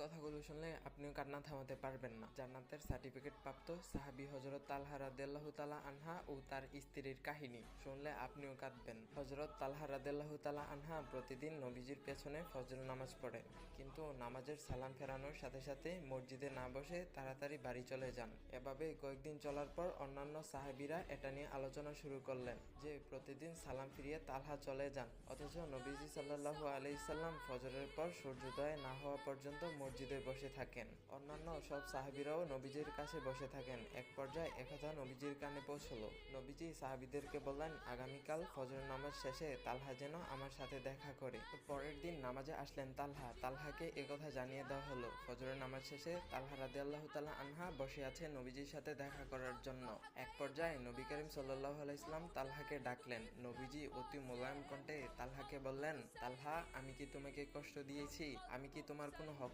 কথাগুলো শুনলে আপনিও কান্না থামাতে পারবেন না। জান্নাতের সার্টিফিকেট প্রাপ্ত সাহাবী হযরত তালহা রাদিয়াল্লাহু তাআলা আনহা ও তার স্ত্রীর কাহিনী শুনলে আপনিও কাঁদবেন। হযরত তালহা রাদিয়াল্লাহু তাআলা আনহা প্রতিদিন নবীজির পেছনে ফজর নামাজ পড়েন, কিন্তু নামাজের সালাম ফেরানোর সাথে সাথে মসজিদে না বসে তাড়াতাড়ি বাড়ি চলে যান। এভাবে কয়েকদিন চলার পর অন্যান্য সাহাবীরা এটা নিয়ে আলোচনা শুরু করলেন যে প্রতিদিন সালাম ফিরিয়ে তালহা চলে যান, অথচ নবীজি সাল্লাল্লাহু আলাইহি সাল্লাম ফজরের পর সূর্যোদয় না হওয়া পর্যন্ত মসজিদে বসে থাকেন। অন্যান্য সব সাহাবীরাও নবীজির কাছে বসে থাকেন। এক পর্যায়ে একথা নবীজির কানে পৌঁছলো। নবীজি সাহাবীদেরকে বললেন, আগামীকাল ফজর নামাজ শেষে তালহা যেন আমার সাথে দেখা করে। পরের দিন নামাজে আসলেন তালহাকে একথা জানিয়ে দেওয়া হলো। ফজরের নামাজ শেষে তালহা রাদিয়াল্লাহু তাআলা আনহা বসে আছে নবীজির সাথে দেখা করার জন্য। এক পর্যায়ে নবী করিম সাল্লাল্লাহু আলাইহি সাল্লাম তালহাকে ডাকলেন। নবীজি অতি মোলায়েম কণ্ঠে তালহাকে বললেন, তালহা, আমি কি তোমাকে কষ্ট দিয়েছি? আমি কি তোমার কোনো হক